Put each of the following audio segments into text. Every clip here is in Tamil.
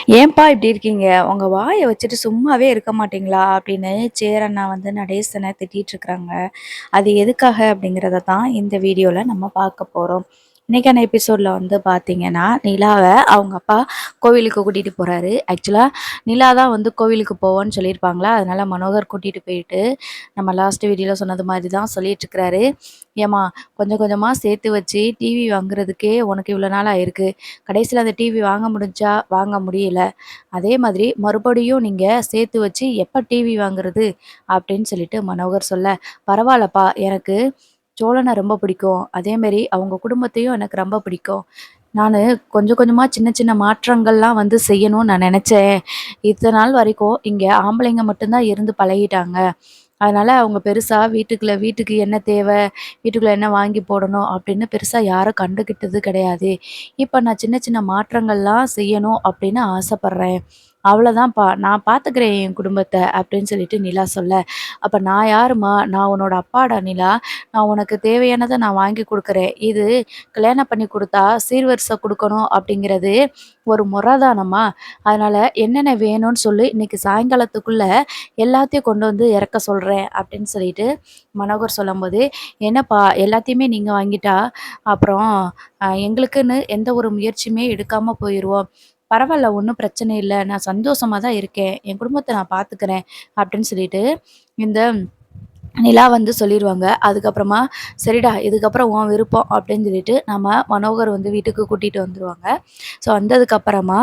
ஏன்பா இப்படி இருக்கீங்க? உங்க வாய வச்சுட்டு சும்மாவே இருக்க மாட்டீங்களா? அப்படின்னு சேரண்ணா வந்து நடேசன திட்டிட்டு இருக்காங்க. அது எதுக்காக அப்படிங்கிறத தான் இந்த வீடியோல நம்ம பார்க்க போறோம். இன்னைக்கான எபிசோட்ல வந்து பார்த்தீங்கன்னா, நிலாவ அவங்க அப்பா கோவிலுக்கு கூட்டிட்டு போறாரு. ஆக்சுவலா நிலா தான் வந்து கோவிலுக்கு போவோன்னு சொல்லியிருப்பாங்களா, அதனால மனோகர் கூட்டிட்டு போயிட்டு, நம்ம லாஸ்ட் வீடியோல சொன்னது மாதிரி தான் சொல்லிட்டுருக்கிறாரு. "ஏம்மா கொஞ்சம் கொஞ்சமா சேர்த்து வச்சு டிவி வாங்குறதுக்கே உனக்கு இவ்வளோ நாள் ஆயிருக்கு. கடைசியில அந்த டிவி வாங்க முடிஞ்சா? வாங்க முடியல. அதே மாதிரி மறுபடியும் நீங்க சேர்த்து வச்சு எப்ப டிவி வாங்குறது? அப்படின்னு சொல்லிட்டு மனோகர் சொல்ல, பரவாயில்லப்பா எனக்கு சோழன ரொம்ப பிடிக்கும். அதேமாரி அவங்க குடும்பத்தையும் எனக்கு ரொம்ப பிடிக்கும். நானு கொஞ்சம் கொஞ்சமா சின்ன சின்ன மாற்றங்கள்லாம் வந்து செய்யணும்னு நான் நெனச்சேன். இத்தன நாள் வரைக்கும் இங்க ஆம்பளைங்க மட்டும் தான் இருந்து பழகிட்டாங்க. அதனால அவங்க பெருசா வீட்டுக்கு என்ன தேவ? வீட்டுக்குள்ள என்ன வாங்கி போடணும்? அப்படின்னு பெருசா யாரும் கண்டுக்கிட்டது கிடையாது. இப்ப நான் சின்ன சின்ன மாற்றங்கள்லாம் செய்யணும் அப்படின்னு ஆசைப்படுறேன். அவ்வளோதான்ப்பா. நான் பார்த்துக்கிறேன் என் குடும்பத்த அப்படின்னு சொல்லிட்டு நிலா சொல்ல, அப்ப நான் யாரும்மா? நான் உன்னோட அப்பாடா நிலா. நான் உனக்கு தேவையானத நான் வாங்கி குடுக்குறேன். இது கல்யாணம் பண்ணி குடுத்தா சீர்வரிசை குடுக்கணும் அப்படிங்கிறது ஒரு முறை தானம்மா. அதனால என்னென்ன வேணும்னு சொல்லு. இன்னைக்கு சாயங்காலத்துக்குள்ள எல்லாத்தையும் கொண்டு வந்து இறக்க சொல்றேன் அப்படின்னு சொல்லிட்டு மனோகர் சொல்லும்போது, என்னப்பா எல்லாத்தையுமே நீங்க வாங்கிட்டா, அப்புறம் எங்களுக்குன்னு எந்த ஒரு முயற்சியுமே எடுக்காம போயிருவோம். பரவால்ல ஒண்ணும் பிரச்சனை இல்ல. நான் சந்தோஷமா தான் இருக்கேன். என் குடும்பத்த நான் பார்த்துக்கிறேன் அப்படின்னு சொல்லிட்டு, இந்த நிலா வந்து சொல்லிருவாங்க. அதுக்கப்புறமா, "சரிடா இதுக்கப்புறம் உன் விருப்பம்" அப்படின்னு சொல்லிட்டு நம்ம மனோகர் வந்து வீட்டுக்கு கூட்டிட்டு வந்துருவாங்க. ஸோ வந்ததுக்கப்புறமா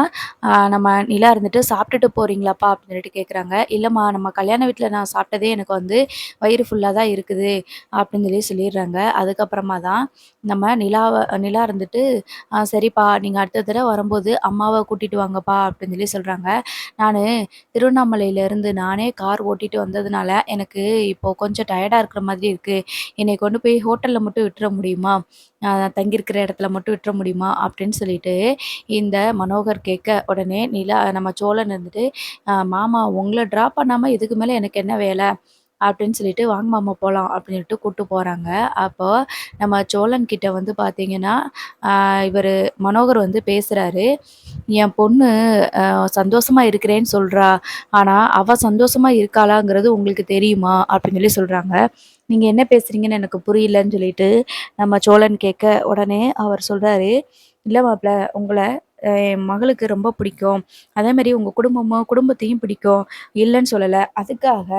நம்ம நிலா இருந்துட்டு, "சாப்பிட்டுட்டு போறீங்களாப்பா?" அப்படின்னு சொல்லிட்டு கேட்குறாங்க. "இல்லம்மா நம்ம கல்யாண வீட்ல நான் சாப்பிட்டதே எனக்கு வந்து வயிறு ஃபுல்லா தான் இருக்குது" அப்படின்னு சொல்லி சொல்லிடுறாங்க. அதுக்கப்புறமா தான் நம்ம நிலா இருந்துட்டு, சரிப்பா நீங்க அடுத்த தடவ வரும்போது அம்மாவ கூட்டிட்டு வாங்கப்பா" அப்படின்னு சொல்லி சொல்றாங்க. நானு திருவண்ணாமலையிலேருந்து நானே கார் ஓட்டிட்டு வந்ததுனால, எனக்கு இப்போ கொஞ்சம் டயர்டா இருக்கிற மாதிரி இருக்கு. என்னைய கொண்டு போய் ஹோட்டல்ல மட்டும் விட்டுற முடியுமா? தங்கியிருக்கிற இடத்துல மட்டும் விட்டுற முடியுமா? அப்படின்னு சொல்லிட்டு இந்த மனோகர் கேட்க, உடனே நம்ம சோழன் இருந்துட்டு, மாமா உங்கள ட்ராப் பண்ணாம இதுக்கு மேல எனக்கு என்ன வேல?" அப்படின்னு சொல்லிட்டு, "வாங்க மாமா போலாம்" அப்படின்னு சொல்லிட்டு கூட்டு போறாங்க. அப்போ நம்ம சோழன் கிட்ட வந்து பார்த்தீங்கன்னா, இவரு மனோகர் வந்து பேசுறாரு. "என் பொண்ணு சந்தோஷமா இருக்கிறேன்னு சொல்றா. ஆனா, அவ சந்தோஷமா இருக்காளாங்கிறது உங்களுக்கு தெரியுமா?" அப்படின்னு சொல்லி சொல்றாங்க. "நீங்க என்ன பேசுறீங்கன்னு எனக்கு புரியலன்னு" சொல்லிட்டு நம்ம சோழன் கேட்க, உடனே அவர் சொல்றாரு, "இல்ல மாப்ள உங்கள என் மகளுக்கு ரொம்ப பிடிக்கும். அதேமாரி உங்க குடும்பத்தையும் பிடிக்கும். இல்லன்னு சொல்லல. அதுக்காக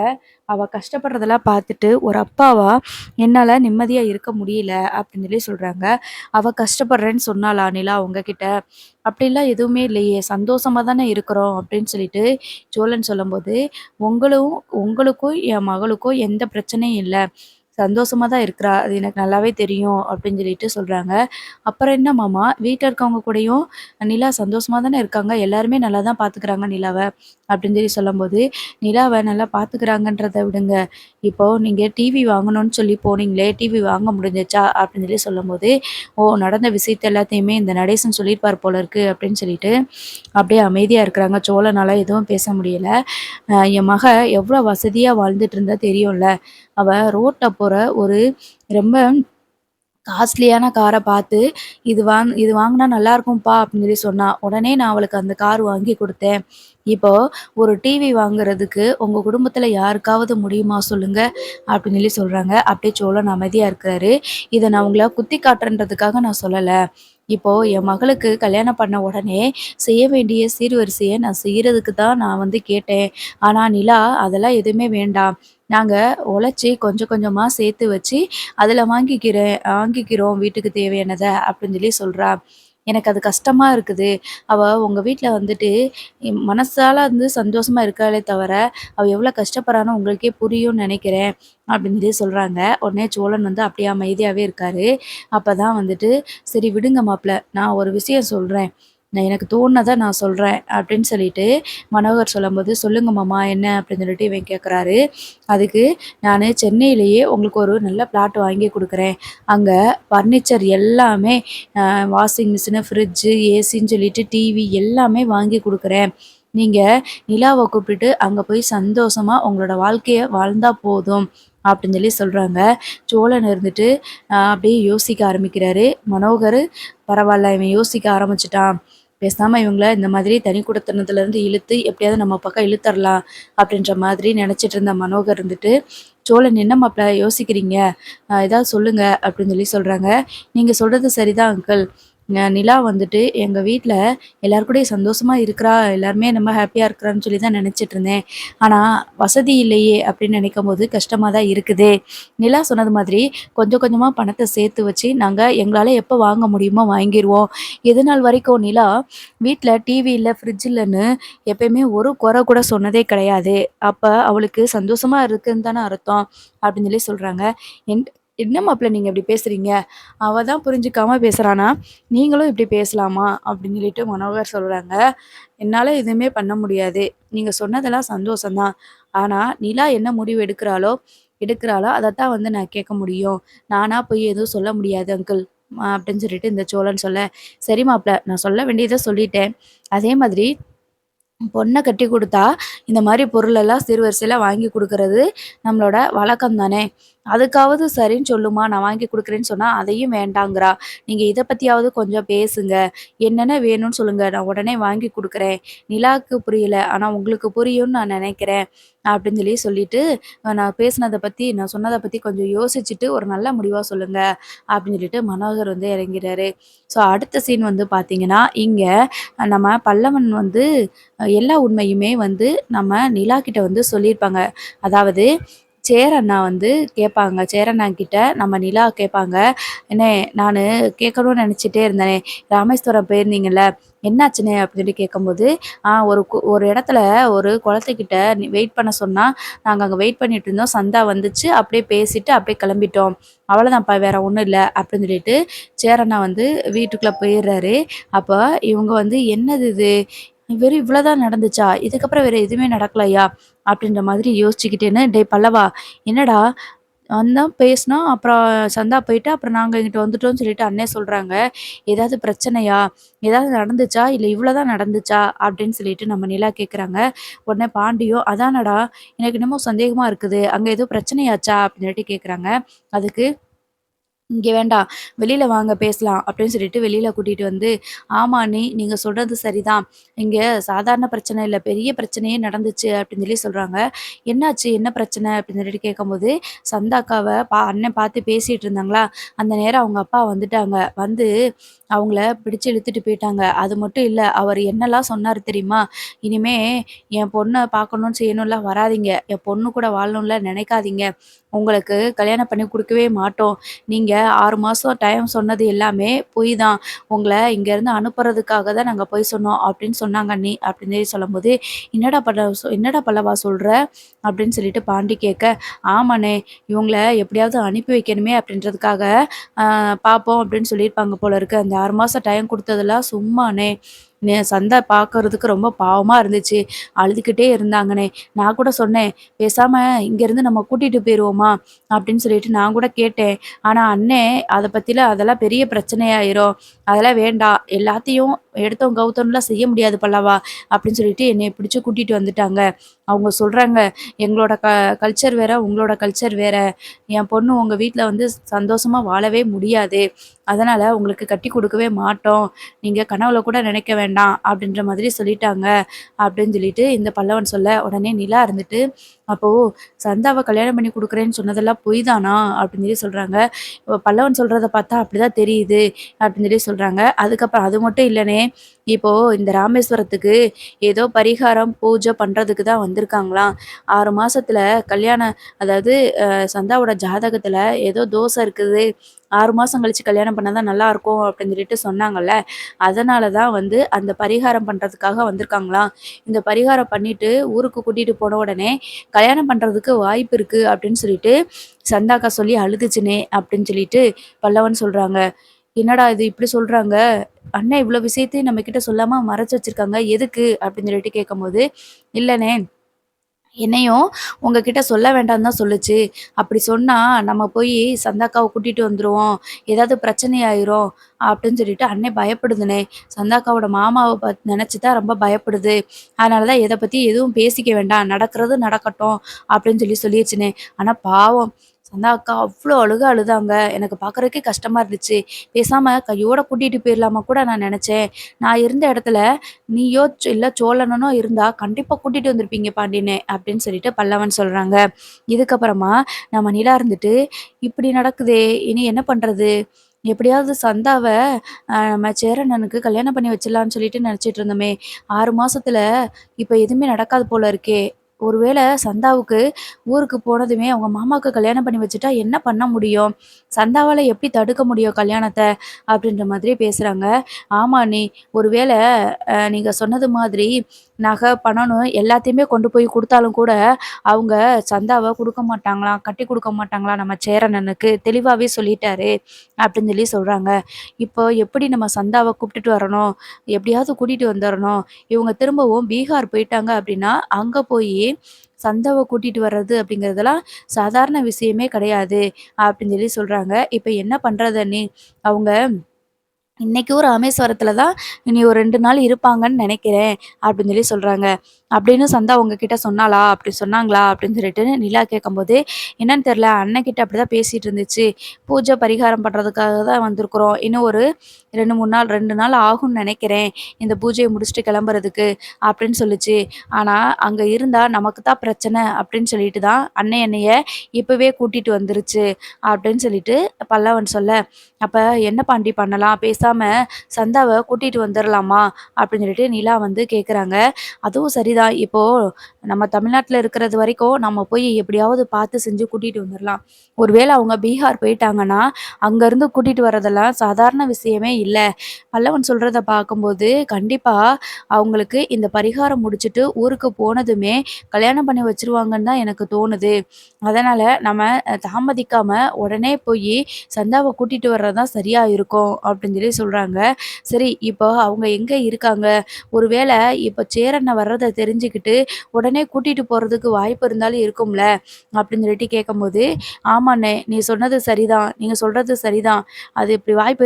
அவ கஷ்டப்படுறதெல்லாம் பார்த்துட்டு ஒரு அப்பாவா என்னால நிம்மதியா இருக்க முடியல" அப்படின்னு சொல்லி சொல்றாங்க. "அவ கஷ்டப்படுறேன்னு சொன்னாளா நிலா உங்ககிட்ட?" "அப்படிலாம் எதுவுமே இல்லையே! சந்தோஷமா தானே இருக்கிறோம்" அப்படின்னு சொல்லிட்டு சோழன் சொல்லும்போது, உங்களுக்கும் என் மகளுக்கும் எந்த பிரச்சனையும் இல்ல. சந்தோஷமா தான் இருக்கிறா. அது எனக்கு நல்லாவே தெரியும்" அப்படின்னு சொல்லிட்டு சொல்றாங்க. "அப்புறம் என்ன மாமா, வீட்ல இருக்கவங்க கூடயும் நிலா சந்தோஷமா தானே இருக்காங்க. எல்லாருமே நல்லா தான் பார்த்துக்கிறாங்க நிலாவ" அப்படின்னு சொல்லி சொல்லும்போது, "நிலாவ நல்லா பார்த்துக்கிறாங்கன்றத விடுங்க. இப்போ நீங்க டிவி வாங்கணும்னு சொல்லி போனீங்களே, டிவி வாங்க முடிஞ்சுச்சா?" அப்படின்னு சொல்லி சொல்லும்போது, "ஓ! நடந்த விஷயத்த எல்லாத்தையுமே இந்த நடேசன் சொல்லியிருப்பார் போல இருக்கு" அப்படின்னு சொல்லிட்டு அப்படியே அமைதியா இருக்கிறாங்க. சோழனால எதுவும் பேச முடியல. என் மக எவ்வளோ வசதியா வாழ்ந்துட்டு இருந்தா தெரியும்ல. அவ ரோட்ல போற ஒரு ரொம்ப காஸ்ட்லியான கார பார்த்து, இது வாங்குனா நல்லாருக்கும்ப்பா" அப்படின்னு சொல்லி சொன்னா. உடனே நான் அவளுக்கு அந்த கார் வாங்கி குடுத்தேன். இப்போ ஒரு டிவி வாங்குறதுக்கு உங்க குடும்பத்தில யாருக்காவது முடியுமா சொல்லுங்க? அப்படின்னு சொல்லி சொல்றாங்க. அப்படியே சோழன் அமைதியா இருக்கிறாரு. இத நான் உங்கள குத்தி காட்டுறேன்றதுக்காக நான் சொல்லல. இப்போ என் மகளுக்கு கல்யாணம் பண்ண உடனே செய்ய வேண்டிய சீர்வரிசைய நான் செய்றதுக்கு தான் நான் வந்து கேட்டேன். ஆனா நிலா அதெல்லாம் எதுவுமே வேண்டாம். நாங்க உழைச்சு கொஞ்சம் கொஞ்சமா சேர்த்து வச்சு அதில வாங்கிக்கிறோம் வீட்டுக்கு தேவையானத அப்படின்னு சொல்லி சொல்றா. எனக்கு அது கஷ்டமா இருக்குது. அவ உங்க வீட்ல வந்துட்டு மனசால வந்து சந்தோஷமா இருக்காளே தவிர, அவ எவ்வளோ கஷ்டப்படுறான்னு உங்களுக்கே புரியும்னு நெனைக்கிறேன். அப்படின்னு சொல்லி சொல்றாங்க. உடனே சோழன் வந்து அப்படியே அமைதியாவே இருக்காரு. அப்பதான் வந்துட்டு, "சரி விடுங்க மாப்ள. நான் ஒரு விஷயம் சொல்றேன். நான் எனக்கு தோணுனத நான் சொல்றேன்" அப்படின்னு சொல்லிட்டு மனோகர் சொல்லும்போது, "சொல்லுங்க மாமா என்ன?" அப்படின்னு சொல்லிட்டு இவன் கேட்குறாரு. "அதுக்கு நானு சென்னையிலேயே உங்களுக்கு ஒரு நல்ல பிளாட் வாங்கி குடுக்குறேன். அங்க ஃபர்னிச்சர் எல்லாமே வாஷிங் மிஷினு, ஃப்ரிட்ஜு, ஏசின்னு சொல்லிட்டு டிவி எல்லாமே வாங்கி குடுக்குறேன். நீங்க நிலாவ கூப்பிட்டுட்டு அங்க போய் சந்தோஷமா உங்களோட வாழ்க்கைய வாழ்ந்தா போதும்" அப்படின்னு சொல்லி சொல்றாங்க. சோழன் இருந்துட்டு அப்படியே யோசிக்க ஆரம்பிக்கிறாரு. மனோகரு, பரவால்ல இவன் யோசிக்க ஆரம்பிச்சுட்டான். பேசாம இவங்கள இந்த மாதிரி தனி குடித்தனத்துலேருந்து இழுத்து எப்படியாவது நம்ம பக்கம் இழுத்தரலாம் அப்படின்ற மாதிரி நினச்சிட்டு இருந்த மனோகர் இருந்துட்டு, "சோழன் என்ன மாப்ள யோசிக்கிறீங்க? ஏதாவது சொல்லுங்க" அப்படின்னு சொல்றாங்க. "நீங்க சொல்றது சரிதான் அங்கிள். நிலா வந்துட்டு எங்க வீட்ல எல்லார் கூடயும் சந்தோஷமா இருக்கிறா, எல்லாருமே நம்ம ஹாப்பியா இருக்கிறான்னு சொல்லி தான் நெனச்சிட்டு இருந்தேன். ஆனா வசதி இல்லையே அப்படின்னு நினைக்கும்போது கஷ்டமா தான் இருக்குது." நிலா சொன்னது மாதிரி கொஞ்சம் கொஞ்சமா பணத்த சேர்த்து வச்சு நாங்க எங்களால எப்ப வாங்க முடியுமோ வாங்கிருவோம். இது நாள் வரைக்கும் நிலா வீட்ல டிவி இல்ல, ஃப்ரிட்ஜ் இல்லன்னு எப்பயுமே ஒரு குறை கூட சொன்னதே கிடையாது. அப்ப அவளுக்கு சந்தோஷமா இருக்குன்னு தானே அர்த்தம் அப்படின்னு சொல்றாங்க. என் என்ன மாப்பிள நீங்க இப்படி பேசுறீங்க? அவ தான் புரிஞ்சுக்காம பேசுறானா, நீங்களும் இப்படி பேசலாமா? அப்படின்னு மனோகர் சொல்றாங்க. என்னால எதுவுமே பண்ண முடியாது. நீங்க சொன்னதெல்லாம் சந்தோஷம் தான். ஆனா நிலா என்ன முடிவு எடுக்குறாளோ அதத்தான் நான் கேட்க முடியும். நானா போய் எதுவும் சொல்ல முடியாது அங்கிள். அப்படின்னு இந்த சோழன் சொல்ல, சரி மாப்ள நான் சொல்ல வேண்டியத சொல்லிட்டேன். அதே மாதிரி பொண்ண கட்டி குடுத்தா, இந்த மாரி பொருளெல்லாம் சீர்வரிசையில வாங்கி குடுக்குறது நம்மளோட வழக்கம் தானே! அதுக்காவது சரின்னு சொல்லுமா, நான் வாங்கி குடுக்குறேன்னு சொன்னா, அதையும் வேண்டாங்கிறா. நீங்க இத பத்தியாவது கொஞ்சம் பேசுங்க. என்னென்ன வேணும்னு சொல்லுங்க. நான் உடனே வாங்கி குடுக்குறேன். நிலாவுக்கு புரியல. ஆனா உங்களுக்கு புரியும்னு நான் நெனைக்கிறேன். அப்படின்னு சொல்லிட்டு, நான் பேசினத பத்தி, நான் சொன்னத பத்தி கொஞ்சம் யோசிச்சுட்டு ஒரு நல்ல முடிவா சொல்லுங்க. அப்படின்னு மனோகர் இறங்கிறாரு. ஸோ அடுத்த சீன் பார்த்தீங்கன்னா, இங்க நம்ம பல்லவன் எல்லா உண்மையுமே நம்ம நிலா கிட்ட சொல்லியிருப்பாங்க. அதாவது சேரண்ணா கேட்பாங்க. சேரண்ணா கிட்ட நம்ம நிலா கேட்பாங்க. "அண்ணே நானு கேட்கணும்னு நெனச்சுட்டே இருந்தேனே, ராமேஸ்வரம் போயிருந்தீங்கல்ல, என்னாச்சுண்ணே?" அப்படின்னு கேட்கும்போது, ஒரு இடத்துல ஒரு குளத்துக்கிட்ட வெயிட் பண்ண சொன்னா, நாங்க அங்க வெயிட் பண்ணிட்டு இருந்தோம். சந்தா வந்துச்சு. அப்படியே பேசிட்டு அப்படியே கிளம்பிட்டோம். அவ்வளோதான்ப்பா வேற ஒண்ணும் இல்ல." அப்படின்னு சேரண்ணா வீட்டுக்குள்ள போயிர்றாரு. அப்ப இவங்க "என்னது இது? வெறும் இவ்வளோதான் நடந்துச்சா? இதுக்கப்புறம் வேற எதுவுமே நடக்கலையா?" அப்படின்ற மாதிரி யோசிச்சுக்கிட்டேன்னு, "டேய் பல்லவா! என்னடா வந்தான் பேசினான். அப்புறம் சந்தா போயிட்டு, அப்புறம் நாங்க இங்கிட்டு வந்துட்டோம்னு சொல்லிட்டு அண்ணே சொல்றாங்க. ஏதாவது பிரச்சனையா? ஏதாவது நடந்துச்சா? இல்ல இவ்வளோதான் நடந்துச்சா?" அப்படின்னு நம்ம நிலா கேட்குறாங்க. உடனே பாண்டியும், "அதானடா! எனக்கு என்னமோ சந்தேகமா இருக்குது. அங்க ஏதோ பிரச்சனையாச்சா?" அப்படின்னுட்டு கேட்குறாங்க. அதுக்கு "இங்க வேண்டாம். வெளியில வாங்க பேசலாம்." அப்படின்னு வெளியில கூட்டிட்டு "ஆமா அண்ணி, நீங்க சொல்றது சரிதான். இங்க சாதாரண பிரச்சனை இல்ல. பெரிய பிரச்சனையே நடந்துச்சு." அப்படின்னு சொல்றாங்க. "என்னாச்சு? என்ன பிரச்சனை?" அப்படின்னு கேட்கும்போது, சந்தாக்காவ அண்ணன் பார்த்து பேசிட்டு இருந்தாங்களா, அந்த நேரம் அவங்க அப்பா வந்துட்டாங்க. அவங்கள பிடிச்சு இழுத்துட்டு போயிட்டாங்க. அது மட்டும் இல்ல, அவரு என்னலாம் சொன்னாரு தெரியுமா? "இனிமே என் பொண்ண பார்க்கணும், செய்யணும்லாம் வராதீங்க. என் பொண்ணு கூட வாழணும்லாம் நினைக்காதீங்க. உங்களுக்கு கல்யாணம் பண்ணி குடுக்கவே மாட்டோம். நீங்க 6 மாசம் டைம் சொன்னது எல்லாமே பொய் தான். உங்கள இங்கேருந்து அனுப்புறதுக்காக தான் நாங்க பொய் சொன்னோம்." அப்படின்னு சொன்னாங்க அண்ணி. அப்படின்னு சொல்லும்போது, என்னடா பல்லவா சொல்ற?" அப்படின்னு பாண்டி கேட்க, "ஆமாண்ணே, இவங்கள எப்படியாவது அனுப்பி வைக்கணுமே அப்படின்றதுக்காக பார்ப்போம்." அப்படின்னு சொல்லியிருப்பாங்க போல இருக்கு. அந்த 6 மாசம் டைம் குடுத்ததெல்லாம் சும்மாண்ணே. சந்தா பார்க்கறதுக்கு ரொம்ப பாவமா இருந்துச்சு. அழுதுகிட்டே இருந்தாங்கண்ணே. நான் கூட சொன்னேன், "பேசாம இங்கேருந்து நம்ம கூட்டிட்டு போயிருவோமா?" அப்படின்னு நான் கூட கேட்டேன். ஆனா அண்ணே அதெல்லாம் பெரிய பிரச்சனையாயிரும். அதெல்லாம் வேண்டாம். எல்லாத்தையும் எடுத்தோம் கவுத்தோம்லாம் செய்ய முடியாது பல்லவா, அப்படின்னு என்னைய பிடிச்சு கூட்டிட்டு வந்துட்டாங்க. அவங்க சொல்றாங்க, "எங்களோட கல்ச்சர் வேற, உங்களோட கல்ச்சர் வேற. என் பொண்ணு உங்க வீட்ல சந்தோஷமா வாழவே முடியாது. அதனால உங்களுக்கு கட்டி குடுக்கவே மாட்டோம். நீங்க கனவுல கூட நினைக்க வேண்டாம்." அப்படின்ற மாதிரி சொல்லிட்டாங்க. அப்படின்னு இந்த பல்லவன் சொல்ல, உடனே நிலா "அப்போ சந்தாவ கல்யாணம் பண்ணி குடுக்குறேன்னு சொன்னதெல்லாம் பொய் தானா?" அப்படின்னு சொல்றாங்க. பல்லவன் சொல்றத பார்த்தா அப்படிதான் தெரியுது அப்படின்னு சொல்றாங்க. அதுக்கப்புறம் அது மட்டும் இல்லண்ணே, இப்போ இந்த ராமேஸ்வரத்துக்கு ஏதோ பரிகாரம், பூஜை பண்றதுக்கு தான் வந்திருக்காங்களாம். 6 மாசத்துல கல்யாணம், அதாவது சந்தாவோட ஜாதகத்துல ஏதோ தோசை இருக்குது. 6 மாசம் கழிச்சு கல்யாணம் பண்ணா தான் நல்லாயிருக்கும் அப்படின்னு சொன்னாங்கல்ல. அதனால தான் அந்த பரிகாரம் பண்றதுக்காக வந்திருக்காங்களாம். இந்த பரிகாரம் பண்ணிட்டு ஊருக்கு கூட்டிட்டு போன உடனே, கல்யாணம் பண்றதுக்கு வாய்ப்பு இருக்கு அப்படின்னு சந்தாக்கா சொல்லி அழுதுச்சுனே அப்படின்னு பல்லவன் சொல்றாங்க. "என்னடா இது இப்படி சொல்றாங்க? அண்ணன் இவ்வளோ விஷயத்தையும் நம்மகிட்ட சொல்லாம மறைச்சு வச்சிருக்காங்க. எதுக்கு?" அப்படின்னு கேட்கும்போது, "இல்லண்ணே, என்னையும் உங்ககிட்ட சொல்ல வேண்டாம்னு தான் சொல்லுச்சு. அப்படி சொன்னா நம்ம போய் சந்தாக்காவ கூட்டிட்டு வந்துருவோம். ஏதாவது பிரச்சனை ஆயிரும்." அப்படின்னு அண்ணே பயப்படுதுண்ணே. சந்தாக்காவோட மாமாவ நெனச்சு தான் ரொம்ப பயப்படுது. அதனால தான் இத பத்தி எதுவும் பேசிக்க வேண்டாம். நடக்கிறது நடக்கட்டும் அப்படின்னு சொல்லிருச்சுண்ணே. ஆனா பாவம் அந்த அக்கா அவ்வளோ அழுதாங்க. எனக்கு பார்க்குறதுக்கே கஷ்டமா இருந்துச்சு. பேசாம கையோட கூட்டிட்டு போயிரலாமா கூட நான் நெனச்சேன். நான் இருந்த இடத்துல நீயோ இல்ல சோழனனோ இருந்தா கண்டிப்பா கூட்டிட்டு வந்திருப்பீங்க பாண்டியன அப்படின்னு சொல்லிட்டு பல்லவன் சொல்றாங்க. இதுக்கப்புறமா நம்ம நிலா இருந்துட்டு, "இப்படி நடக்குதே! இனி என்ன பண்றது? எப்படியாவது சந்தாவ நம்ம சேரனனுக்கு கல்யாணம் பண்ணி வச்சிடலான்னு சொல்லிட்டு நெனச்சிட்டு இருந்தோமே! 6 மாசத்துல இப்ப எதுவுமே நடக்காது போல இருக்கே! ஒருவேள சந்தாவுக்கு ஊருக்கு போனதுமே அவங்க மாமாவுக்கு கல்யாணம் பண்ணி வச்சுட்டா என்ன பண்ண முடியும்? சந்தாவால எப்படி தடுக்க முடியும் கல்யாணத்த? அப்படின்ற மாதிரி பேசுறாங்க. ஆமா அண்ணி. ஒருவேள நீங்க சொன்னது மாதிரி நகை, பணம்னு எல்லாத்தையுமே கொண்டு போய் குடுத்தாலும் கூட, அவங்க சந்தாவ குடுக்க மாட்டாங்களாம். கட்டி குடுக்க மாட்டாங்களாம் நம்ம சேரனனுக்கு. தெளிவாவே சொல்லிட்டாரு. அப்படின்னு சொல்லி சொல்றாங்க. இப்போ எப்படி நம்ம சந்தாவ கூப்பிட்டுட்டு வரணும்? எப்படியாவது கூட்டிட்டு வந்துரணும். இவங்க திரும்பவும் பீகார் போயிட்டாங்க அப்படின்னா, அங்க போயி சந்தாவ கூட்டிட்டு வர்றது அப்படிங்கிறதெல்லாம் சாதாரண விஷயமே கிடையாது. அப்படின்னு சொல்லி சொல்றாங்க. இப்ப என்ன பண்றது அண்ணி? அவங்க இன்னைக்கும் ராமேஸ்வரத்துல தான் இனி ஒரு 2 நாள் இருப்பாங்கன்னு நெனைக்கிறேன். அப்படின்னு சொல்லி சொல்றாங்க. அப்படின்னு சந்தா உங்ககிட்ட சொன்னாளா? அப்படி சொன்னாங்களா? அப்படின்னு சொல்லிட்டு நிலா கேட்கும்போது, என்னன்னு தெரியல. அண்ணன்கிட்ட அப்படிதான் பேசிட்டு இருந்துச்சு. பூஜை பரிகாரம் பண்றதுக்காக தான் வந்திருக்கிறோம். இன்னும் ஒரு 2, 3 நாள் 2 நாள் ஆகும்னு நெனைக்கிறேன். இந்த பூஜைய முடிச்சுட்டு கிளம்புறதுக்கு அப்படின்னு சொல்லுச்சு. ஆனா, அங்க இருந்தா நமக்கு தான் பிரச்சனை அப்படின்னு சொல்லிட்டு தான் அண்ணன் என்னைய இப்பவே கூட்டிட்டு வந்துருச்சு. அப்படின்னு சொல்லிட்டு பல்லவன் சொல்ல, அப்ப என்ன பாண்டி பண்ணலாம்? பேசாம சந்தாவ கூட்டிட்டு வந்துரலாமா? அப்படின்னு சொல்லிட்டு நிலா வந்து கேட்குறாங்க. அதுவும் சரிதான். இப்போ நம்ம தமிழ்நாட்டுல இருக்கிறது வரைக்கும் நம்ம போய் எப்படியாவது பார்த்து செஞ்சு கூட்டிட்டு வந்துரலாம். ஒருவேள அவங்க பீகார் போயிட்டாங்கன்னா, அங்கருந்து கூட்டிட்டு வரதெல்லாம் சாதாரண விஷயமே இல்ல. பல்லவன் சொல்றத பார்க்கும்போது, கண்டிப்பா அவங்களுக்கு இந்த பரிகாரம் முடிச்சுட்டு ஊருக்கு போனதுமே கல்யாணம் பண்ணி வச்சுருவாங்கன்னு தான் எனக்கு தோணுது. அதனால நம்ம தாமதிக்காம உடனே போயி சந்தாவ கூட்டிட்டு வர்றது தான் சரியா இருக்கும் அப்படின்னு சொல்லி சொல்றாங்க. சரி இப்போ அவங்க எங்க இருக்காங்க? ஒருவேள இப்ப சேரன்ன வர்றத தெரிஞ்சுக்கிட்டு உடனே கூட்டிட்டு போறதுக்கு வாய்ப்பு இருந்தாலும் இருக்கும்ல? அப்படின்னு சொல்லிட்டு கேட்கும்போது, ஆமாண்ணே நீ சொன்னது சரிதான். நீங்க சொல்றது சரிதான். அது இப்படி வாய்ப்பு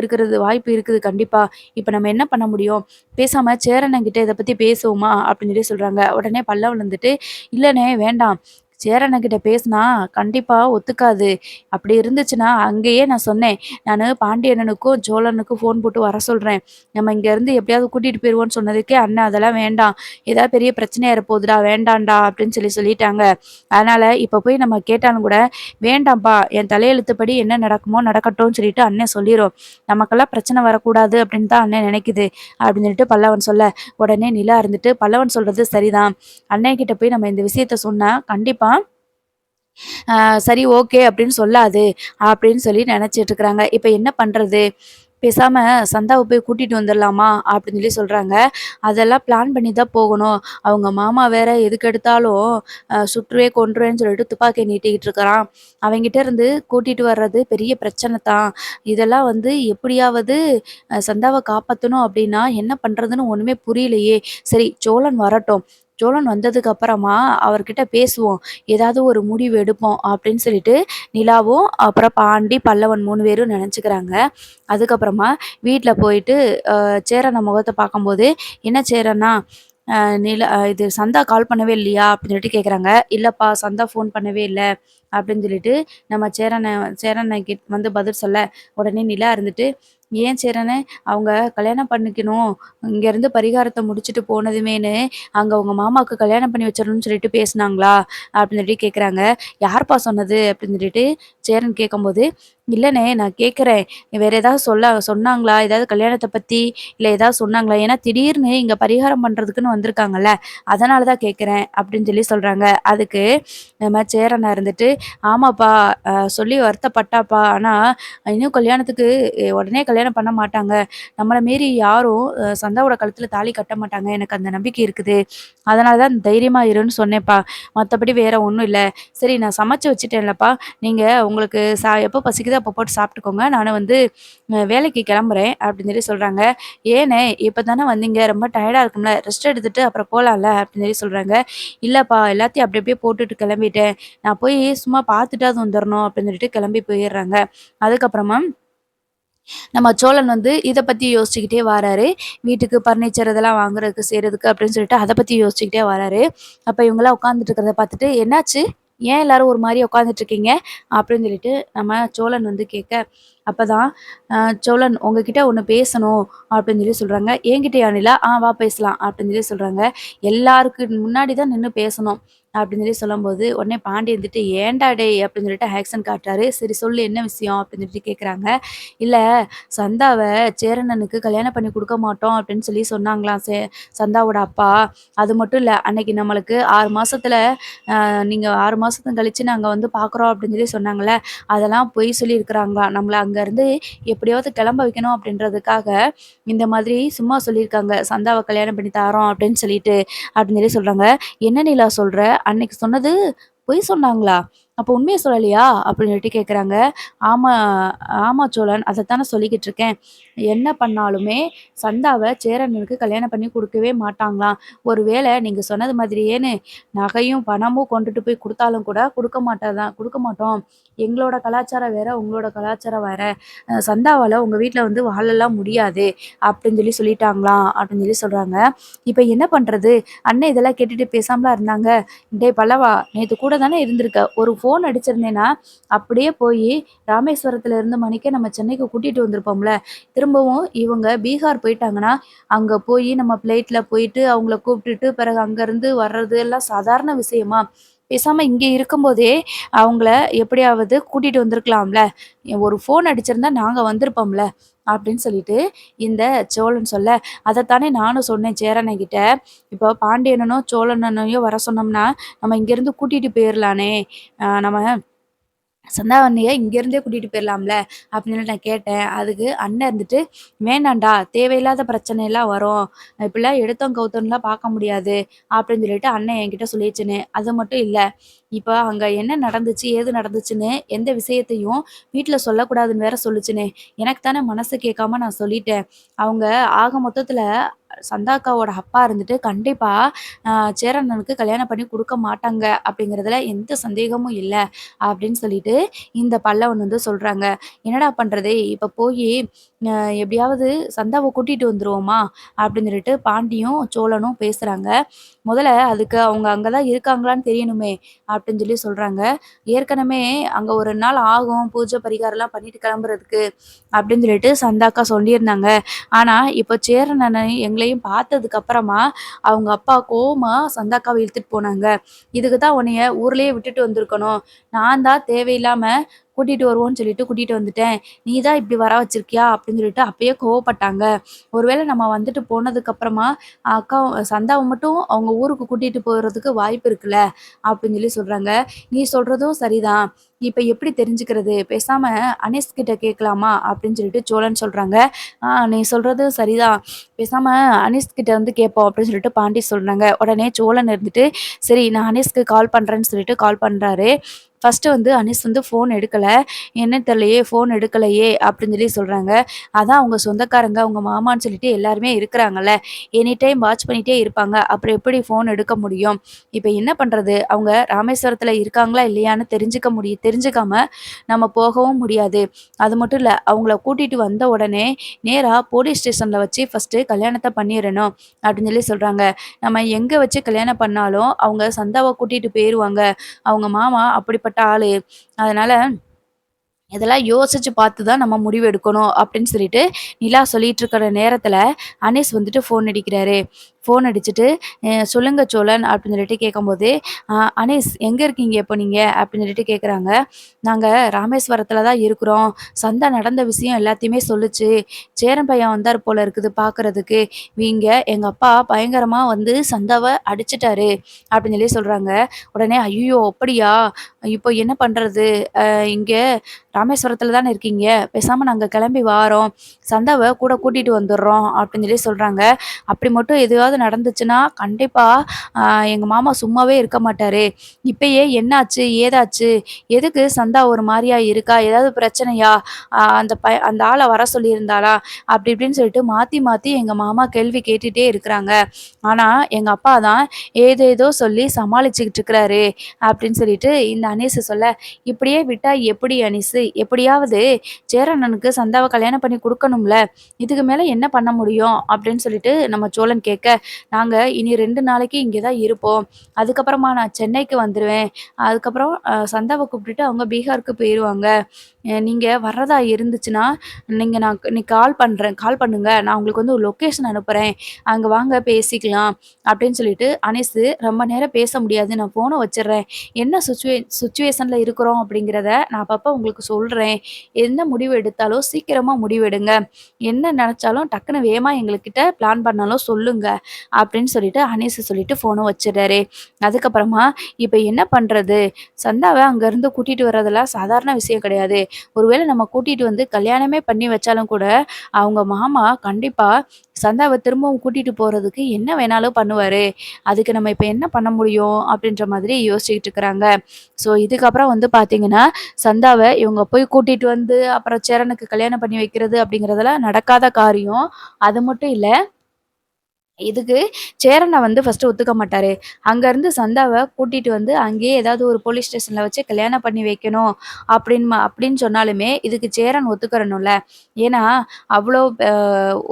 இருக்குது கண்டிப்பா. இப்ப நம்ம என்ன பண்ண முடியும்? பேசாம சேரனங்கிட்ட இத பத்தி பேசுவோமா? அப்படின்னு சொல்லி சொல்றாங்க. உடனே பல்லவன் வந்துட்டு, இல்லண்ணே வேண்டாம். சேரன்கிட்ட பேசினா கண்டிப்பா ஒத்துக்காது. அப்படி இருந்துச்சுன்னா, அங்கேயே நான் சொன்னேன். நானு பாண்டியனனுக்கும், சோழனுக்கும் ஃபோன் போட்டு வர சொல்றேன். நம்ம இங்கேருந்து எப்படியாவது கூட்டிட்டு போயிருவோம்ன்னு சொன்னதுக்கே, "அண்ணா அதெல்லாம் வேண்டாம். ஏதாவது பெரிய பிரச்சனையா போதுடா, வேண்டாம்டா" அப்படின்னு சொல்லிட்டாங்க. அதனால இப்ப போய் நம்ம கேட்டாலும் கூட, "வேண்டாம்ப்பா, என் தலையெழுத்துப்படி என்ன நடக்குமோ நடக்கட்டும்னு" சொல்லிட்டு அண்ணன் சொல்லிரும். நமக்கெல்லாம் பிரச்சனை வரக்கூடாது அப்படின்னு தான் அண்ணன் நினைக்குது. அப்படின்னு சொல்லிட்டு பல்லவன் சொல்ல, உடனே நிலா இருந்துட்டு, "பல்லவன் சொல்றது சரிதான். அண்ணன்கிட்ட போய் நம்ம இந்த விஷயத்த சொன்னா, கண்டிப்பா சரி ஓகே அப்படின்னு சொல்லாது அப்படின்னு சொல்லி நினைச்சிட்டு இருக்கிறாங்க. இப்ப என்ன பண்றது? பேசாம சந்தாவ போய் கூட்டிட்டு வந்துரலாமா? அப்படின்னு சொல்லி சொல்றாங்க. அதெல்லாம் பிளான் பண்ணி தான் போகணும். அவங்க மாமா வேற எதுக்கெடுத்தாலும் சுட்டுருவே, கொன்றுவேன்னு சொல்லிட்டு துப்பாக்கிய நீட்டிக்கிட்டு இருக்கிறான். அவன்கிட்ட இருந்து கூட்டிட்டு வர்றது பெரிய பிரச்சனை தான். இதெல்லாம் வந்து எப்படியாவது சந்தாவ காப்பாத்தணும் அப்படின்னா என்ன பண்றதுன்னு ஒண்ணுமே புரியலையே! சரி சோழன் வரட்டும். சோழன் வந்ததுக்கு அப்புறமா அவர்கிட்ட பேசுவோம். ஏதாவது ஒரு முடிவு எடுப்போம் அப்படின்னு சொல்லிட்டு நிலாவும், அப்புறம் பாண்டி, பல்லவன் 3 பேரும் நெனச்சுக்கிறாங்க. அதுக்கப்புறமா வீட்ல போயிட்டு சேரன முகத்த பார்க்கும்போது, "என்ன சேரன்னா, இது சந்தா கால் பண்ணவே இல்லையா?" அப்படின்னு சொல்லிட்டு கேட்குறாங்க. "இல்லப்பா, சந்தா ஃபோன் பண்ணவே இல்ல." அப்படின்னு சொல்லிட்டு நம்ம சேரன வந்து பதில் சொல்ல, உடனே நிலா இருந்துட்டு, "ஏன் சேரனே, அவங்க கல்யாணம் பண்ணிக்கணும். இங்கேருந்து பரிகாரத்த முடிச்சுட்டு போனதுமேன்னு, அங்க உங்க மாமாவுக்கு கல்யாணம் பண்ணி வச்சிரணும்னு சொல்லிட்டு பேசுனாங்களா?" அப்படின்னு சொல்லி கேட்குறாங்க. "யார்ப்பா சொன்னது?" அப்படின்னு சொல்லிட்டு சேரன் கேட்கும்போது, "இல்லண்ணே நான் கேட்குறேன். வேற ஏதாவது சொன்னாங்களா? ஏதாவது கல்யாணத்த பத்தி, இல்ல ஏதாவது சொன்னாங்களா? ஏன்னா திடீர்னு இங்க பரிகாரம் பண்றதுக்குன்னு வந்திருக்காங்கல்ல. அதனால தான் கேட்குறேன்." அப்படின்னு சொல்லி சொல்றாங்க. அதுக்கு நம்ம சேரனா இருந்துட்டு, "ஆமாப்பா, சொல்லி வருத்தப்பட்டாப்பா. ஆனா இன்னும் கல்யாணத்துக்கு உடனே கல்யாணம் பண்ண மாட்டாங்க. நம்மள மீறி யாரும் சந்தாவோட கழுத்துல தாலி கட்ட மாட்டாங்க. எனக்கு அந்த நம்பிக்கை இருக்குது. அதனால தான் தைரியமா இருன்னு சொன்னேன்ப்பா. மத்தபடி வேற ஒண்ணும் இல்ல. சரி நான் சமைச்சு வச்சுட்டேன்லப்பா. நீங்க உங்களுக்கு எப்போ பசிக்குதோ அப்போ போட்டு சாப்பிட்டுக்கோங்க. நானு வந்து வேலைக்கு கிளம்புறேன்." அப்படின்னு சொல்லி சொல்றாங்க. "ஏண்ணே இப்ப தானே வந்தீங்க. ரொம்ப டயர்டா இருக்கும்ல. ரெஸ்ட் எடுத்துட்டு அப்புறம் போலாம்ல." அப்படின்னு சொல்லி சொல்றாங்க. "இல்லப்பா எல்லாத்தையும் அப்படி அப்படியே போட்டுட்டு கிளம்பிட்டேன். நான் போய் சும்மா பார்த்துட்டாவது வந்துரணும்." அப்படின்னு சொல்லிட்டு கிளம்பி போயிர்றாங்க. அதுக்கப்புறமா நம்ம சோழன் வந்து இத பத்தி யோசிச்சுக்கிட்டே வாராரு. வீட்டுக்கு பர்னிச்சர் இதெல்லாம் வாங்குறதுக்கு, செய்றதுக்கு அப்படின்னு சொல்லிட்டு அத பத்தி யோசிச்சுக்கிட்டே வராரு. அப்ப இவங்கலாம் உட்கார்ந்துட்டு இருக்கிறத பார்த்துட்டு, "என்னாச்சு?" ஏன் எல்லாரும் ஒரு மாரி உட்காந்துட்டு இருக்கீங்க?" அப்படின்னு சொல்லிட்டு நம்ம சோழன் வந்து கேட்க, அப்பதான் "சோழன் உங்ககிட்ட ஒண்ணு பேசணும்" அப்படின்னு சொல்லி சொல்றாங்க. "என்கிட்டயா நிலா? வா பேசலாம்" அப்படின்னு சொல்லி சொல்றாங்க. "எல்லாருக்கு முன்னாடி தான் நின்னு பேசணும்" அப்படின்னு சொல்லி சொல்லும்போது, உடனே பாண்டி வந்துட்டு, "ஏன்டா டேய்" அப்படின்னு சொல்லிட்டு ஆக்ஷன் காட்டுறாரு. "சரி சொல்லு என்ன விஷயம்?" அப்படின்னு சொல்லிட்டு கேட்குறாங்க. "இல்ல சந்தாவ சேரனனுக்கு கல்யாணம் பண்ணி குடுக்க மாட்டோம்" அப்படின்னு சொல்லி சொன்னாங்களாம் சந்தாவோட அப்பா. அது மட்டும் இல்ல, அன்னைக்கு நம்மளுக்கு 6 மாசத்துல நீங்க 6 மாசம் கழிச்சு நாங்க வந்து பார்க்குறோம் அப்படின்னு சொல்லி சொன்னாங்கல்ல, அதெல்லாம் பொய் சொல்லியிருக்கிறாங்களாம். நம்மள அங்கருந்து எப்படியாவது கிளம்ப வைக்கணும் அப்படின்றதுக்காக, இந்த மாதிரி சும்மா சொல்லியிருக்காங்க. "சந்தாவ கல்யாணம் பண்ணி தாரோம்" அப்படின்னு சொல்லிட்டு, அப்படின்னு சொல்லி சொல்றாங்க. "என்ன நிலா சொல்ற? அன்னைக்கு சொன்னது பொய் சொன்னாங்களா? அப்போ உண்மைய சொல்லலையா?" அப்படின்னு சொல்லிட்டு கேட்குறாங்க. "ஆமா ஆமா சோழன். அதத்தானே சொல்லிக்கிட்டு இருக்கேன். என்ன பண்ணாலுமே சந்தாவ சேரனுக்கு கல்யாணம் பண்ணி குடுக்கவே மாட்டாங்களாம். ஒரு வேள நீங்க சொன்னது மாதிரியேன்னு நகையும், பணமும் கொண்டுட்டு போய் குடுத்தாலும் கூட குடுக்க மாட்டோம். எங்களோட கலாச்சாரம் வேற, உங்களோட கலாச்சாரம் வேற. சந்தாவால உங்க வீட்ல வந்து வாழலாம் முடியாது" அப்படின்னு சொல்லி சொல்லிட்டாங்களாம் அப்படின்னு சொல்லி சொல்றாங்க. இப்ப என்ன பண்றது? அண்ணன் இதெல்லாம் கேட்டுட்டு பேசாமலா இருந்தாங்க. "டேய் பல்லவா! நேத்து கூட தானே இருந்திருக்க. ஒரு ஃபோன் அடிச்சிருந்தேன்னா, அப்படியே போயி ராமேஸ்வரத்துல இருந்து மணிக்கே நம்ம சென்னைக்கு கூட்டிட்டு வந்திருப்போம்ல. திரும்பவும் இவங்க பீகார் போயிட்டாங்கன்னா, அங்க போயி நம்ம ஃப்ளைட்ல போயிட்டு அவங்கள கூப்பிட்டுட்டு, பிறகு அங்கருந்து வர்றது எல்லாம் சாதாரண விஷயமா? பேசாம இங்க இருக்கும்போதே அவங்கள எப்படியாவது கூட்டிட்டு வந்திருக்கலாம்ல. ஒரு ஃபோன் அடிச்சிருந்தா நாங்க வந்திருப்போம்ல." அப்படின்னு சொல்லிட்டு இந்த சோழன் சொல்ல, "அதத்தானே நானும் சொன்னேன் சேரன்கிட்ட. இப்போ பாண்டியனனோ, சோழனனையோ வர சொன்னோம்னா, நம்ம இங்கேருந்து கூட்டிட்டு போயிரலானே. நம்ம சந்தாவண்ணிய இங்கேருந்தே கூட்டிட்டு போயிரலாம்ல" அப்படின்னு நான் கேட்டேன். அதுக்கு அண்ணன் இருந்துட்டு, "வேணான்டா, தேவையில்லாத பிரச்சனைலாம் வரும். இப்படிலாம் எடுத்தோம் கவுத்தோன்லாம் பார்க்க முடியாது" அப்படின்னு சொல்லிட்டு அண்ணன் என்கிட்ட சொல்லிருச்சுன்னு. அது மட்டும் இல்ல, இப்ப அங்க என்ன நடந்துச்சு, ஏது நடந்துச்சுன்னு எந்த விஷயத்தையும் வீட்ல சொல்லக்கூடாதுன்னு வேற சொல்லுச்சுண்ணே. எனக்கு தானே மனசு கேட்காம நான் சொல்லிட்டேன். அவங்க ஆக மொத்தத்துல சந்தாக்காவோட அப்பா இருந்துட்டு கண்டிப்பா அ சேரன் கல்யாணம் பண்ணி குடுக்க மாட்டாங்க அப்படிங்கிறதுல எந்த சந்தேகமும் இல்ல அப்படின்னு சொல்லிட்டு இந்த பல்லவன் வந்து சொல்றாங்க. என்னடா பண்றது? இப்ப போயி அ எப்படியாவது சந்தாவ கூட்டிட்டு வந்துருவோமா? அப்படின்னு சொல்லிட்டு பாண்டியும், சோழனும் பேசுறாங்க. முதல்ல அதுக்கு அவங்க அங்க தான் இருக்காங்களான்னு தெரியணுமே அப்படின்னு சொல்லி சொல்றாங்க. ஏற்கனவே அங்க ஒரு நாள் ஆகும் பூஜை பரிகாரம்லாம் பண்ணிட்டு கிளம்புறதுக்கு அப்படின்னு சொல்லிட்டு சந்தாக்கா சொல்லியிருந்தாங்க. ஆனா, இப்போ சேரன் அண்ணனை எங்களையும் பார்த்ததுக்கு அப்புறமா அவங்க அப்பா கோவமா சந்தாக்காவ இழுத்துட்டு போனாங்க. "இதுக்கு தான் உன்னைய ஊர்லயே விட்டுட்டு வந்திருக்கணும். நான் தான் தேவையில்லாம கூட்டிட்டு வருவோன்னு சொல்லிட்டு கூட்டிட்டு வந்துட்டேன். நீ தான் இப்படி வர வச்சிருக்கியா?" அப்படின்னு சொல்லிட்டு அப்பயே கோவப்பட்டாங்க. ஒருவேளை நம்ம வந்துட்டு போனதுக்கு அப்புறமா அக்கா சந்தாவ மட்டும் அவங்க ஊருக்கு கூட்டிட்டு போறதுக்கு வாய்ப்பு இருக்குல்ல அப்படின்னு சொல்லி சொல்றாங்க. "நீ சொல்றதும் சரிதான். இப்ப எப்படி தெரிஞ்சுக்கிறது? பேசாம அனீஸ் கிட்ட கேட்கலாமா?" அப்படின்னு சொல்லிட்டு சோழன் சொல்றாங்க. நீ சொல்றது சரிதான். பேசாம அனீஸ் கிட்ட வந்து கேட்போம்" அப்படின்னு சொல்லிட்டு பாண்டி சொல்றாங்க. உடனே சோழன் இருந்துட்டு, "சரி நான் அனீஸ்க்கு கால் பண்றேன்னு" சொல்லிட்டு கால் பண்றாரு. ஃபர்ஸ்ட்டு வந்து அனீஸ் வந்து ஃபோன் எடுக்கல. "என்னன்னு தெரியலையே, ஃபோன் எடுக்கலையே" அப்படின்னு சொல்லி சொல்றாங்க. அதான் அவங்க சொந்தக்காரங்க, அவங்க மாமான்னு சொல்லிட்டு எல்லாருமே இருக்கிறாங்கல்ல. எனி டைம் வாட்ச் பண்ணிட்டே இருப்பாங்க. அப்புறம் எப்படி ஃபோன் எடுக்க முடியும்? இப்ப என்ன பண்றது? அவங்க ராமேஸ்வரத்துல இருக்காங்களா, இல்லையான்னு தெரிஞ்சுக்காம நம்ம போகவும் முடியாது. அது மட்டும் இல்ல, அவங்கள கூட்டிட்டு வந்த உடனே நேரா போலீஸ் ஸ்டேஷன்ல வச்சு ஃபர்ஸ்ட்டு கல்யாணத்த பண்ணிறணும் அப்படின்னு சொல்லி சொல்றாங்க. நம்ம எங்க வச்சு கல்யாணம் பண்ணாலும் அவங்க சந்தாவ கூட்டிட்டு போயிருவாங்க. அவங்க மாமா அப்படிப்பட்ட ஆளு. அதனால இதெல்லாம் யோசிச்சு பார்த்து தான் நம்ம முடிவு எடுக்கணும் அப்படின்னு சொல்லிட்டு நிலா சொல்லிட்டு இருக்கிற நேரத்துல அனீஸ் வந்துட்டு ஃபோன் அடிக்கிறாரு. ஃபோன் அடிச்சுட்டு, சொல்லுங்க சோழன்" அப்படின்னு சொல்லிட்டு கேட்கும்போது, அனீஸ் எங்க இருக்கீங்க இப்போ நீங்க?" அப்படின்னு சொல்லிட்டு கேட்குறாங்க. "நாங்க ராமேஸ்வரத்துல தான் இருக்கிறோம். சந்தா நடந்த விஷயம் எல்லாத்தையுமே சொல்லுச்சு. சேரன் பையன் வந்தார் போல இருக்குது பார்க்கறதுக்கு. இங்க எங்க அப்பா பயங்கரமா வந்து சந்தாவ அடிச்சுட்டாரு" அப்படின்னு சொல்லி சொல்றாங்க. உடனே "ஐய்யயோ! அப்படியா? இப்போ என்ன பண்றது? இங்க ராமேஸ்வரத்துல தானே இருக்கீங்க. பேசாம நாங்க கிளம்பி வாரோம். சந்தாவ கூட கூட்டிட்டு வந்துர்றோம்" அப்படின்னு சொல்லி சொல்றாங்க. அப்படி மட்டும் எதுவாவது நடந்துச்சுன்னா, கண்டிப்பா அ எங்க மாமா சும்மாவே இருக்க மாட்டாரு. இப்பயே என்னாச்சு? ஏதாச்சு? எதுக்கு சந்தா ஒரு மாரியா இருக்கா? ஏதாவது பிரச்சனையா? அந்த ஆள வர சொல்லியிருந்தாளா? அப்படி இப்படின்னு சொல்லிட்டு மாத்தி மாத்தி எங்க மாமா கேள்வி கேட்டுட்டே இருக்கிறாங்க. ஆனா, எங்க அப்பா தான் ஏதேதோ சொல்லி சமாளிச்சுக்கிட்டு இருக்கிறாரு அப்படின்னு சொல்லிட்டு இந்த அனீஸ் சொல்ல, "இப்படியே விட்டா எப்படி அனீஸு? எப்படியாவது சேரனனுக்கு சந்தாவ கல்யாணம் பண்ணி குடுக்கணும்ல. இதுக்கு மேல என்ன பண்ண முடியும்?" அப்படின்னு சொல்லிட்டு நம்ம சோழன் கேட்க, நாங்க இனி 2 நாளைக்கு இங்கே தான் இருப்போம். அதுக்கப்புறமா நான் சென்னைக்கு வந்துருவேன். அதுக்கப்புறம் சந்தாவ கூப்பிட்டுட்டு அவங்க பீகாருக்கு போயிருவாங்க. நீங்க வர்றதா இருந்துச்சுன்னா, நான் இன்னைக்கு கால் பண்ணுங்க. நான் உங்களுக்கு வந்து ஒரு லொக்கேஷன் அனுப்புறேன். அங்க வாங்க பேசிக்கலாம்." அப்படின்னு சொல்லிட்டு, "அனீஸு ரொம்ப நேரம் பேச முடியாது. நான் ஃபோன வச்சுர்றேன். என்ன சிச்சுவேஷன்ல இருக்கிறோம் அப்படிங்கிறத நான் அப்பப்போ உங்களுக்கு சொல்றேன். என்ன முடிவு எடுத்தாலும் சீக்கிரமா முடிவெடுங்க. என்ன நெனச்சாலும் டக்குனு வேகமா எங்ககிட்ட பிளான் பண்ணாலும் சொல்லுங்க." அப்படின்னு சொல்லிட்டு அனீஸ் சொல்லிட்டு ஃபோன வச்சுட்டாரு. அதுக்கப்புறமா, "இப்ப என்ன பண்றது? சந்தாவ அங்கருந்து கூட்டிட்டு வர்றதெல்லாம் சாதாரண விஷயம் கிடையாது. ஒருவேளை நம்ம கூட்டிட்டு வந்து கல்யாணமே பண்ணி வச்சாலும் கூட, அவங்க மாமா கண்டிப்பா சந்தாவ திரும்பவும் கூட்டிட்டு போறதுக்கு என்ன வேணாலும் பண்ணுவாரு. அதுக்கு நம்ம இப்ப என்ன பண்ண முடியும்?" அப்படின்ற மாதிரி யோசிச்சுக்கிட்டு இருக்கிறாங்க. ஸோ இதுக்கப்புறம் வந்து பார்த்தீங்கன்னா, சந்தாவ இவங்க போய் கூட்டிட்டு வந்து, அப்புறம் சேரனுக்கு கல்யாணம் பண்ணி வைக்கிறது அப்படிங்கிறதெல்லாம் நடக்காத காரியம். அது மட்டும் இல்ல, இதுக்கு சேரன வந்து ஃபர்ஸ்ட்டு ஒத்துக்க மாட்டாரு. அங்கருந்து சந்தாவ கூட்டிட்டு வந்து அங்கேயே ஏதாவது ஒரு போலீஸ் ஸ்டேஷன்ல வச்சு கல்யாணம் பண்ணி வைக்கணும் அப்படின்னு சொன்னாலுமே, இதுக்கு சேரன் ஒத்துக்கிறணும்ல. ஏன்னா, அவ்ளோ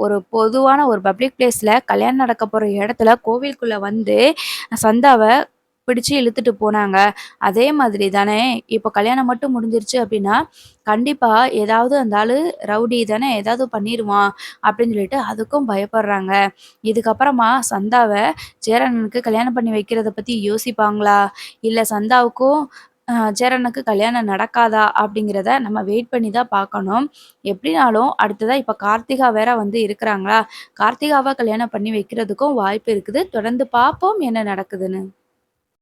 ஒரு பொதுவான ஒரு பப்ளிக் பிளேஸ்ல கல்யாணம் நடக்க போற இடத்துல கோவிலுக்குள்ள வந்து சந்தாவ பிடிச்சு இழுத்துட்டு போனாங்க. அதே மாதிரி தானே இப்போ கல்யாணம் மட்டும் முடிஞ்சிருச்சு அப்படின்னா, கண்டிப்பா ஏதாவது அந்த ஆளு ரவுடி தானே ஏதாவது பண்ணிருவான் அப்படின்னு சொல்லிட்டு அதுக்கும் பயப்படுறாங்க. இதுக்கப்புறமா சந்தாவ சேரனுக்கு கல்யாணம் பண்ணி வைக்கிறத பத்தி யோசிப்பாங்களா? இல்ல சந்தாவுக்கும் சேரனுக்கு கல்யாணம் நடக்காதா? அப்படிங்கிறத நம்ம வெயிட் பண்ணி தான் பார்க்கணும். எப்படினாலும் அடுத்ததா இப்ப கார்த்திகா வேற வந்து இருக்கிறாங்களா? கார்த்திகாவ கல்யாணம் பண்ணி வைக்கிறதுக்கும் வாய்ப்பு இருக்குது. தொடர்ந்து பார்ப்போம் என்ன நடக்குதுன்னு.